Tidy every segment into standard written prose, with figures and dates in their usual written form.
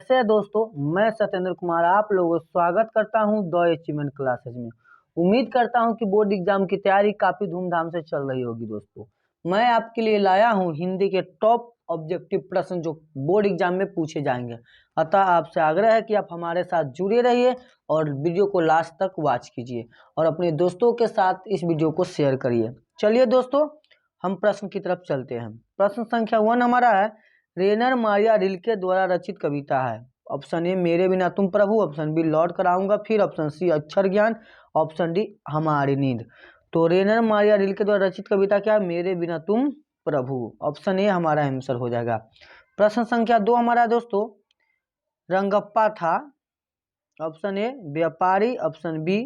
कैसे है दोस्तों, मैं सत्येंद्र कुमार आप लोगों को स्वागत करता हूं द अचीवमेंट क्लासेज में। उम्मीद करता हूं कि बोर्ड एग्जाम की तैयारी काफी धूमधाम से चल रही होगी। दोस्तों मैं आपके लिए लाया हूं हिंदी के टॉप ऑब्जेक्टिव प्रश्न जो बोर्ड एग्जाम में पूछे जाएंगे। अतः आपसे आग्रह है कि आप हमारे साथ जुड़े रहिए और वीडियो को लास्ट तक वॉच कीजिए और अपने दोस्तों के साथ इस वीडियो को शेयर करिए। चलिए दोस्तों हम प्रश्न की तरफ चलते हैं। प्रश्न संख्या 1 हमारा है, रेनर मारिया रिल्के द्वारा रचित कविता है। ऑप्शन ए मेरे बिना तुम प्रभु, ऑप्शन बी लौट कर आऊंगा फिर, ऑप्शन सी अक्षर ज्ञान, ऑप्शन डी हमारी नींद। तो रेनर मारिया रिल्के द्वारा रचित कविता क्या, मेरे बिना तुम प्रभु। ऑप्शन ए हमारा आंसर हो जाएगा। प्रश्न संख्या 2 हमारा दोस्तों, रंगप्पा था। ऑप्शन ए व्यापारी, ऑप्शन बी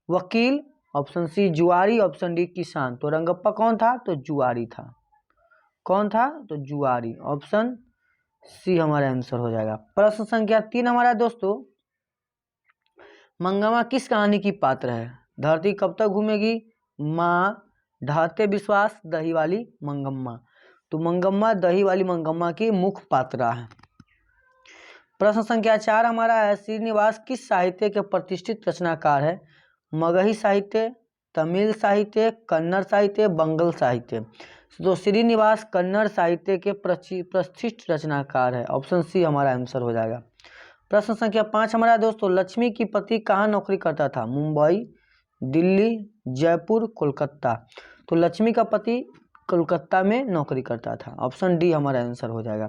वकील, ऑप्शन सी जुआरी, ऑप्शन डी किसान। तो रंगप्पा कौन था, तो जुआरी था। कौन था, तो जुआरी। ऑप्शन सी हमारा आंसर हो जाएगा। प्रश्न संख्या 3 हमारा दोस्तों, मंगम्मा किस कहानी की पात्र है। धरती कब तक घूमेगी, माँ, ढाते विश्वास, दही वाली मंगम्मा। तो मंगम्मा दही वाली मंगम्मा की मुख्य पात्रा है। प्रश्न संख्या 4 हमारा है, श्रीनिवास किस साहित्य के प्रतिष्ठित रचनाकार है। मगही साहित्य, तमिल साहित्य, कन्नड़ साहित्य, बंगाल साहित्य। तो श्रीनिवास कन्नड़ साहित्य के प्रतिष्ठित रचनाकार है। ऑप्शन सी हमारा आंसर हो जाएगा। प्रश्न संख्या 5 हमारा दोस्तों, लक्ष्मी की पति कहाँ नौकरी करता था। मुंबई, दिल्ली, जयपुर, कोलकाता। तो लक्ष्मी का पति कोलकाता में नौकरी करता था। ऑप्शन डी हमारा आंसर हो जाएगा।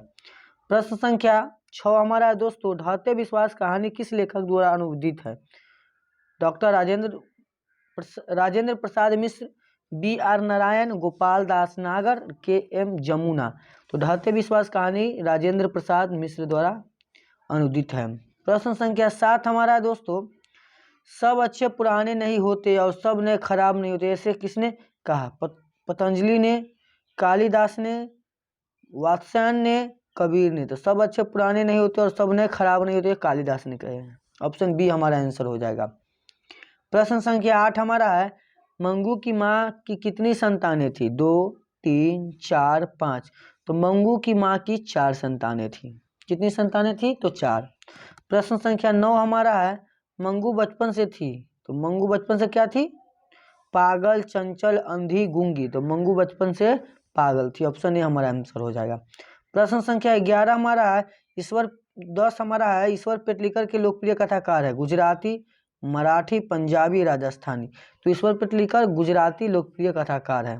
प्रश्न संख्या 6 हमारा दोस्तों, ढाते विश्वास कहानी किस लेखक द्वारा अनुवादित है। Doctor Rajendra Prasad Mishra, B R Narayan, Gopal Das Nagar, K M Jamuna. तो ढाते विश्वास कहानी राजेंद्र प्रसाद मिश्र द्वारा अनुदित है। प्रश्न संख्या 7 हमारा दोस्तों, सब अच्छे पुराने नहीं होते और सब नए खराब नहीं होते, ऐसे किसने कहा। पतंजलि ने, कालिदास ने, वात्स्यायन ने, कबीर ने। तो सब अच्छे पुराने नहीं होते और सब नए खराब नहीं होते, कालिदास ने कहे हैं। ऑप्शन बी हमारा आंसर हो जाएगा। प्रश्न संख्या 8 हमारा है, मंगू की माँ की कितनी संतानें थी। 2, 3, 4, 5। तो मंगू की माँ की 4 संतानें थी। कितनी संतानें थी, तो 4। प्रश्न संख्या 9 हमारा है, मंगू बचपन से थी। तो मंगू बचपन से क्या थी, पागल, चंचल, अंधी, गूंगी। तो मंगू बचपन से पागल थी। ऑप्शन ए हमारा आंसर हो जाएगा। प्रश्न संख्या 11 हमारा है, 10 हमारा है, ईश्वर पेटलिकर के लोकप्रिय कथाकार है। गुजराती, मराठी, पंजाबी, राजस्थानी। तो ईश्वर पेटलिकर गुजराती लोकप्रिय कथाकार है।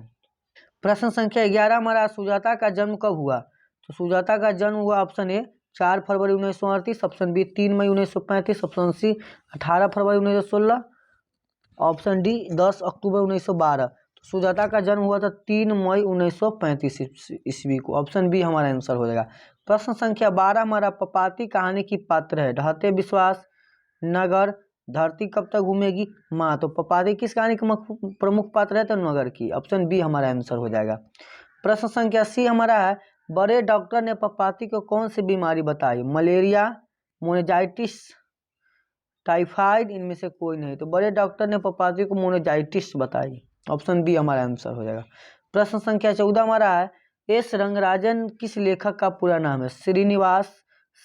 प्रश्न संख्या 11 हमारा, सुजाता का जन्म कब हुआ। तो सुजाता का जन्म हुआ ऑप्शन ए 4 फरवरी 1938, ऑप्शन बी 3 मई 1935, ऑप्शन सी 18 फरवरी 1916, ऑप्शन डी 10 अक्टूबर 1912। तो सुजाता का जन्म हुआ था 3 मई 1935 ईस्वी को। ऑप्शन बी हमारा आंसर हो जाएगा। प्रश्न संख्या 12 हमारा, पपाती कहानी की पात्र है। ढाते विश्वास, नगर, धरती कब तक घूमेगी, माँ। तो पपाती किस कहानी के प्रमुख पात्र है, तो नगर की। ऑप्शन बी हमारा आंसर हो जाएगा। प्रश्न संख्या सी हमारा है, बड़े डॉक्टर ने पपाती को कौन सी बीमारी बताई। मलेरिया, मोनेजाइटिस, टाइफाइड, इनमें से कोई नहीं। तो बड़े डॉक्टर ने पपाती को मोनेजाइटिस बताई। ऑप्शन बी हमारा आंसर हो जाएगा। प्रश्न संख्या 14 हमारा है, एस रंगराजन किस लेखक का पूरा नाम है। श्रीनिवास,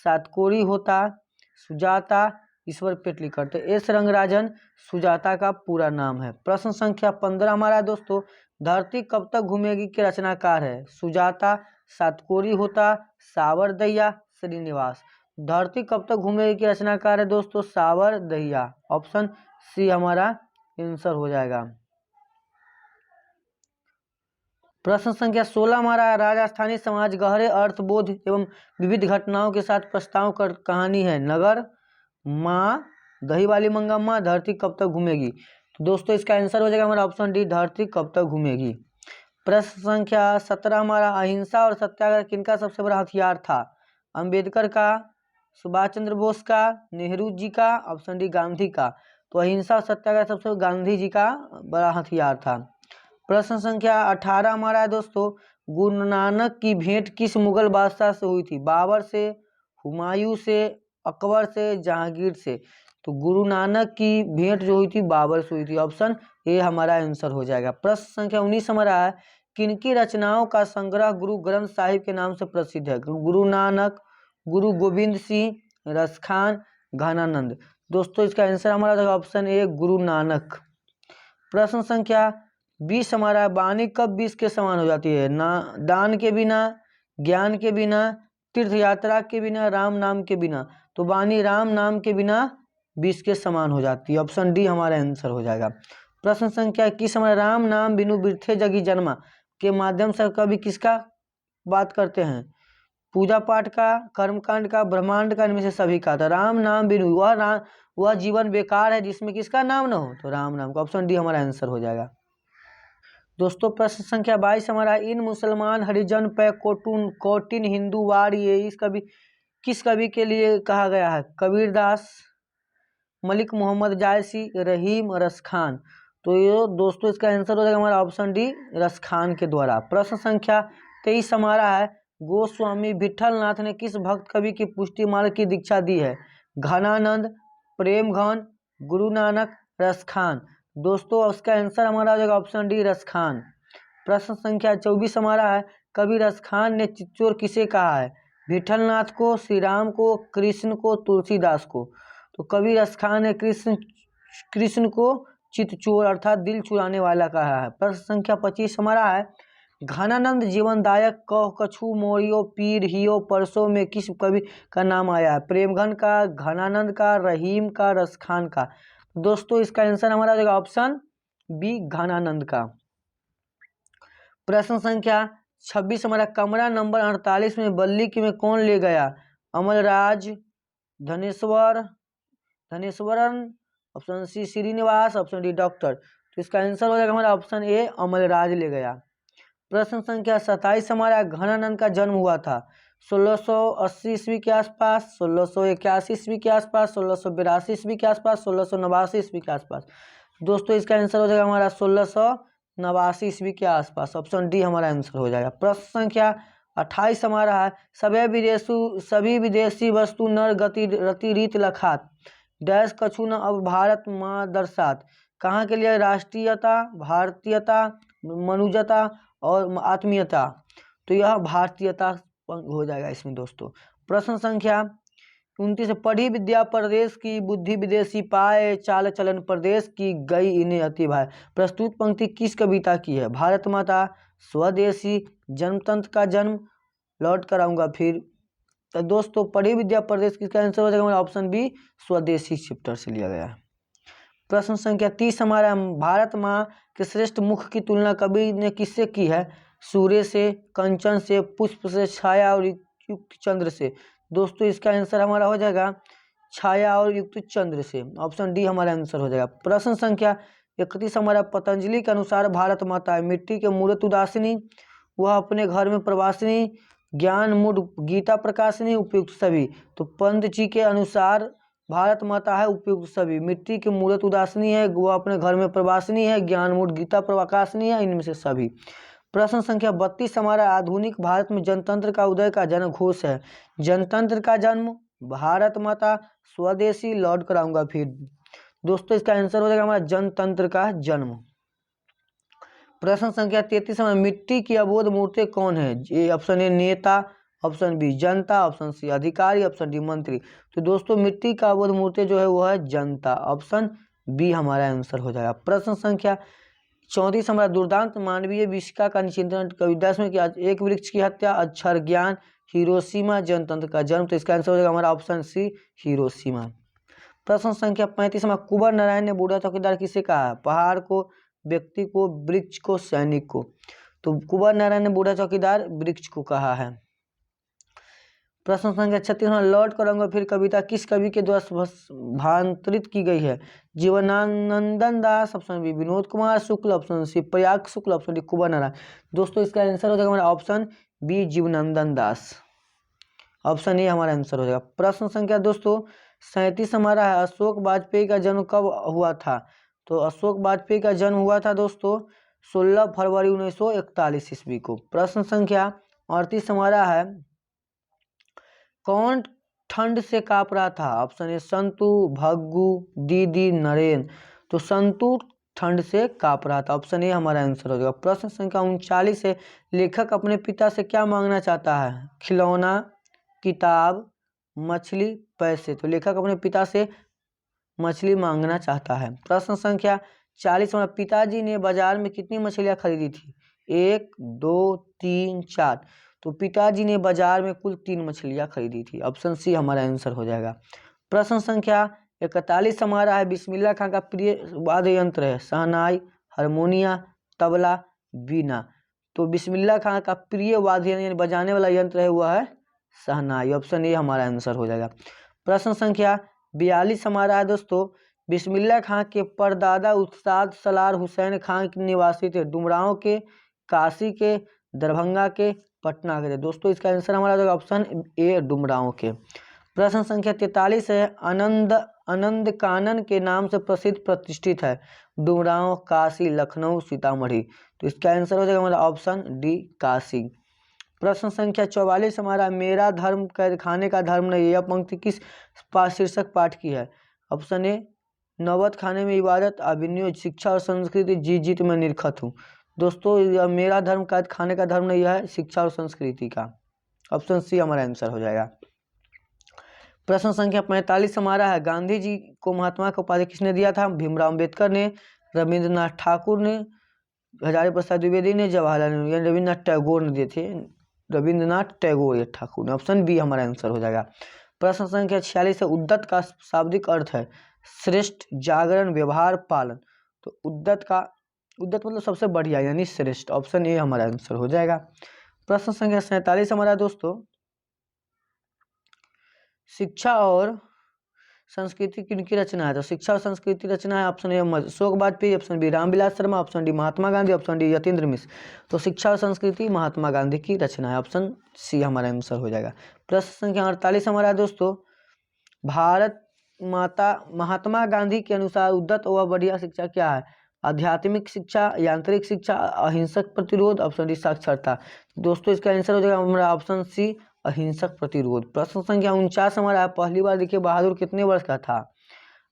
सातकोरी होता, सुजाता, ईश्वर पेटलिकर। तो एस रंगराजन सुजाता का पूरा नाम है। प्रश्न संख्या 15 हमारा दोस्तों, धरती कब तक घूमेगी के रचनाकार है। सुजाता, सातकोरी होता, सावरदहिया, श्रीनिवास। धरती कब तक घूमेगी के रचनाकार है दोस्तों, सावरदहिया। ऑप्शन सी हमारा आंसर हो जाएगा। प्रश्न संख्या 16 हमारा, राजस्थानी समाज गहरे अर्थबोध एवं विविध घटनाओं के साथ प्रस्ताव कर कहानी है। नगर, माँ, दही वाली मंगम्मा, धरती कब तक घूमेगी। तो दोस्तों इसका आंसर हो जाएगा हमारा ऑप्शन डी, धरती कब तक घूमेगी। प्रश्न संख्या 17 हमारा, अहिंसा और सत्याग्रह किनका सबसे बड़ा हथियार था। अंबेडकर का, सुभाष चंद्र बोस का, नेहरू जी का, ऑप्शन डी गांधी का। तो अहिंसा और सत्याग्रह सबसे गांधी जी का बड़ा हथियार था। प्रश्न संख्या 18 हमारा है दोस्तों, गुरु नानक की भेंट किस मुगल बादशाह से हुई थी। बाबर से, हुमायूं से, अकबर से, जहांगीर से। तो गुरु नानक की भेंट जो हुई थी बाबर से हुई थी। ऑप्शन ए हमारा आंसर हो जाएगा। प्रश्न संख्या 19 हमारा है, किनकी रचनाओं का संग्रह गुरु ग्रंथ साहिब के नाम से प्रसिद्ध है। गुरु नानक, गुरु गोविंद सिंह, रसखान, घनानंद। दोस्तों इसका आंसर हमारा रहेगा ऑप्शन ए गुरु नानक। प्रश्न संख्या 20 हमारा, वाणी कब 20 के समान हो जाती है? ना दान के बिना, ज्ञान के बिना, तीर्थ यात्रा के बिना, राम नाम के बिना। तो वाणी राम नाम के बिना 20 के समान हो जाती है। ऑप्शन डी हमारा आंसर हो जाएगा। प्रश्न संख्या 21 हमारा, राम नाम बिनु बिरथे जगी जन्मा के माध्यम से कवि किसका बात करते हैं? पूजा पाठ का, कर्मकांड का, ब्रह्मांड का, इनमें से सभी का। तो राम नाम बिनु वह जीवन बेकार है जिसमें किसका नाम न हो, तो राम नाम का। ऑप्शन डी हमारा आंसर हो जाएगा। दोस्तों प्रश्न संख्या 22 हमारा, इन मुसलमान हरिजन पे कोटिन हिंदू वार, ये इस कवि किस कवि के लिए कहा गया है? कबीरदास, मलिक मोहम्मद जायसी, रहीम, रसखान। तो ये दोस्तों इसका आंसर हो जाएगा हमारा ऑप्शन डी रसखान के द्वारा। प्रश्न संख्या 23 हमारा है, गोस्वामी विठलनाथ ने किस भक्त कवि की पुष्टि मार्ग की दीक्षा दी है? घनानंद, प्रेमघन, गुरु नानक, रसखान। दोस्तों उसका आंसर हमारा हो जाएगा ऑप्शन डी रसखान। प्रश्न संख्या 24 हमारा है, कवि रसखान ने चित्तचोर किसे कहा है? विठलनाथ को, श्री राम को, कृष्ण को, तुलसीदास को। तो कवि रसखान ने कृष्ण को चित्तचोर अर्थात दिल चुराने वाला कहा है। प्रश्न संख्या 25 हमारा है, घनानंद जीवनदायक कह कछु मोरियो पीर हियो परसों में किस कवि का नाम आया है? प्रेमघन का, घनानंद का, रहीम का, रसखान का। दोस्तों इसका आंसर हमारा हो जाएगा ऑप्शन बी घनानंद का। प्रश्न संख्या 26 हमारा, कमरा नंबर 48 में बल्ली में कौन ले गया? Amalraj, Dhaneshwaran, option C Srinivas, option D doctor. तो इसका आंसर हो जाएगा हमारा ऑप्शन ए अमलराज ले गया। प्रश्न संख्या 27 हमारा, घनानंद का जन्म हुआ था 1680 ईस्वी के आसपास, 1681 ईस्वी के आसपास, 1682 ईस्वी के आसपास, 1689 ईस्वी के आसपास। दोस्तों इसका आंसर हो जाएगा हमारा 1689 ईस्वी के आसपास। ऑप्शन डी हमारा आंसर हो जाएगा। प्रश्न संख्या 28 हमारा है, सभी विदेशी वस्तु नर गति रति रीत लखात डैश कछु न अब भारत माँ दर्शात। कहाँ के लिए? राष्ट्रीयता, भारतीयता, मनुजता और आत्मीयता। तो यह भारतीयता हो जाएगा इसमें दोस्तों। प्रश्न संख्या 29, पढ़ी विद्या प्रदेश की बुद्धि विदेशी पाए, चाल चलन प्रदेश की गई इन्हें अति भाई। प्रस्तुत पंक्ति किस कविता की है? भारत माता, स्वदेशी, जनतंत्र का जन्म, लौट कर आऊँगा फिर। तो दोस्तों पढ़ी विद्या प्रदेश किसका आंसर हो जाएगा हमारा ऑप्शन बी स्वदेशी चैप्टर से लिया गया है। प्रश्न संख्या 30 हमारा, भारत माँ के श्रेष्ठ मुख की तुलना कवि ने किससे की है? सूर्य से, कंचन से, पुष्प से, छाया और युक्त चंद्र से। दोस्तों इसका आंसर हमारा हो जाएगा छाया और युक्त चंद्र से। ऑप्शन डी हमारा आंसर हो जाएगा। प्रश्न संख्या 31 हमारा, पतंजलि के अनुसार भारत माता है मिट्टी के मूर्त उदासिनी, वह अपने घर में प्रवासिनी, ज्ञान मूड गीता प्रकाशिनी, उपयुक्त सभी। तो पंत जी के अनुसार भारत माता है उपयुक्त सभी, मिट्टी की मूर्त उदासिनी है, वह अपने घर में प्रवासिनी है, ज्ञान मूड गीता प्रकाशिनी है, इनमें से सभी। प्रश्न संख्या 32 हमारा, आधुनिक भारत में जनतंत्र का उदय का जन घोष है? जनतंत्र का जन्म, भारत माता, स्वदेशी, लौट कर आऊंगा फिर। दोस्तों इसका आंसर हो जाएगा हमारा जनतंत्र का जन्म। प्रश्न संख्या 33 में, मिट्टी की अबोध मूर्ति कौन है? ये ऑप्शन ए नेता, ऑप्शन बी जनता, ऑप्शन सी अधिकारी, ऑप्शन डी मंत्री। तो दोस्तों मिट्टी का अबोध मूर्ति जो है वो है जनता। ऑप्शन बी हमारा आंसर हो जाएगा। प्रश्न संख्या 34 हमारा, दुर्दांत मानवीय विशिका का निचिंतन कविदास में किया? एक वृक्ष की हत्या, अक्षर ज्ञान, हिरोशिमा, जनतंत्र का जन्म। तो इसका आंसर हो जाएगा हमारा ऑप्शन सी हिरोशिमा। प्रश्न संख्या 35 हमारा, कुंवर नारायण ने बूढ़ा चौकीदार किसे कहा? पहाड़ को, व्यक्ति को, वृक्ष को, सैनिक को। तो कुंवर नारायण ने बूढ़ा चौकीदार वृक्ष को कहा है। प्रश्न संख्या 36 में, लौट कर आऊंगा फिर कविता किस कवि के द्वारा भाषांतरित की गई है? Jeevanandan Das, option B Vinod Kumar Shukla, option C Prayag Shukla, option D Kunwar Narayan. दोस्तों इसका आंसर हो जाएगा हमारा option B Jeevanandan Das. Option A हमारा आंसर हो जाएगा। प्रश्न संख्या दोस्तों 37 हमारा है, अशोक वाजपेयी का जन्म कब हुआ था? तो अशोक वाजपेयी का जन्म हुआ था दोस्तों 16 फरवरी 1941 ईस्वी को। प्रश्न संख्या 38 हमारा है, कौन ठंड से काँप रहा था? ऑप्शन ए संतु, भग्गू, दीदी, नरेंद्र। तो संतु ठंड से काँप रहा था। ऑप्शन ए हमारा आंसर हो जाएगा। प्रश्न संख्या 39 है, लेखक अपने पिता से क्या मांगना चाहता है? खिलौना, किताब, मछली, पैसे। तो लेखक अपने पिता से मछली मांगना चाहता है। प्रश्न संख्या 40 हमारा पिताजी ने बाजार में कितनी मछलियाँ खरीदी थी? 1, 2, 3, 4। तो पिताजी ने बाजार में कुल 3 मछलियाँ खरीदी थी। ऑप्शन सी हमारा आंसर हो जाएगा। प्रश्न संख्या 41 हमारा है बिस्मिल्लाह खां का प्रिय वाद्य यंत्र है शहनाई, हारमोनिया, तबला, बीना। तो बिस्मिल्लाह खां का प्रिय वाद्य यानी बजाने वाला यंत्र है वह है शहनाई। ऑप्शन ए हमारा आंसर हो जाएगा। प्रश्न संख्या 42 हमारा है दोस्तों बिस्मिल्लाह खां के परदादा उस्ताद सलार हुसैन खां के निवासी थे डुमरांव के, काशी के, दरभंगा के, पटना के थे। दोस्तों इसका आंसर हमारा हो जाएगा ऑप्शन ए डुमरांव के। प्रश्न संख्या 43 है आनंद कानन के नाम से प्रसिद्ध प्रतिष्ठित है डुमरांव, काशी, लखनऊ, सीतामढ़ी। तो इसका आंसर हो जाएगा हमारा ऑप्शन डी काशी। प्रश्न संख्या 44 हमारा मेरा धर्म कैद खाने का धर्म नहीं है। यह पंक्ति किस शीर्षक पाठ की है? ऑप्शन ए नौबत खाने में इबादत, अभिनय, शिक्षा और संस्कृति, जीत जीत में निरखत हूँ। दोस्तों मेरा धर्म कैद खाने का धर्म नहीं है शिक्षा और संस्कृति का। ऑप्शन सी हमारा आंसर हो जाएगा। प्रश्न संख्या 45 हमारा है गांधी जी को महात्मा का उपाधि किसने दिया था? भीमराव अम्बेडकर ने, रविंद्रनाथ ठाकुर ने, हजारी प्रसाद द्विवेदी ने, जवाहरलाल नेहरू यानी रविंद्रनाथ टैगोर ने दिए थे। रविंद्रनाथ टैगोर या ठाकुर ने। ऑप्शन बी हमारा आंसर हो जाएगा। प्रश्न संख्या 46 है उद्दत का शाब्दिक अर्थ है श्रेष्ठ, जागरण, व्यवहार, पालन। तो उद्दत मतलब सबसे बढ़िया यानी श्रेष्ठ। ऑप्शन ए हमारा आंसर हो जाएगा। प्रश्न संख्या 47 हमारा दोस्तों शिक्षा और संस्कृति किनकी रचना है? तो शिक्षा और संस्कृति रचना है option A Ashok Vajpeyi, option B Ramvilas Sharma, option D Mahatma Gandhi, option D Yatindra Mishra. तो शिक्षा और संस्कृति महात्मा गांधी की रचना है। ऑप्शन सी हमारा आंसर हो जाएगा। प्रश्न संख्या 48 हमारा दोस्तों भारत माता महात्मा गांधी के अनुसार उद्दत व बढ़िया शिक्षा क्या है? आध्यात्मिक शिक्षा, यांत्रिक शिक्षा, अहिंसक प्रतिरोध, ऑप्शन डी साक्षरता। दोस्तों इसका आंसर हो जाएगा हमारा ऑप्शन सी अहिंसक प्रतिरोध। प्रश्न संख्या 49 हमारा पहली बार देखिए बहादुर कितने वर्ष का था?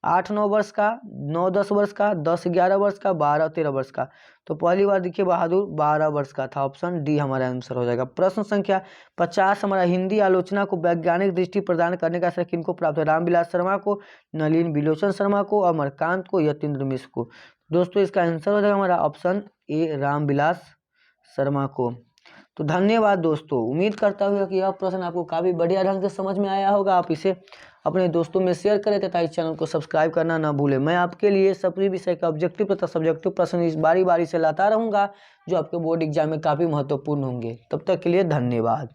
8-9 वर्ष का, 9-10 वर्ष का, 10-11 वर्ष का, 12-13 वर्ष का। तो पहली बार देखिए बहादुर 12 वर्ष का था। ऑप्शन डी हमारा आंसर हो जाएगा। प्रश्न संख्या 50 हमारा हिंदी आलोचना को वैज्ञानिक दृष्टि प्रदान करने का श्रेय किनको प्राप्त है? रामविलास शर्मा को, नलिन बिलोचन शर्मा को, अमरकांत को, यतीन्द्र मिश्र को। दोस्तों इसका आंसर हो जाएगा हमारा ऑप्शन ए रामविलास शर्मा को। तो धन्यवाद दोस्तों। उम्मीद करता हूँ कि यह प्रश्न आपको काफ़ी बढ़िया ढंग से समझ में आया होगा। आप इसे अपने दोस्तों में शेयर करें तथा इस चैनल को सब्सक्राइब करना ना भूलें। मैं आपके लिए सभी विषय का ऑब्जेक्टिव तथा सब्जेक्टिव प्रश्न इस बारी से लाता रहूँगा जो आपके बोर्ड एग्जाम में काफ़ी महत्वपूर्ण होंगे। तब तक के लिए धन्यवाद।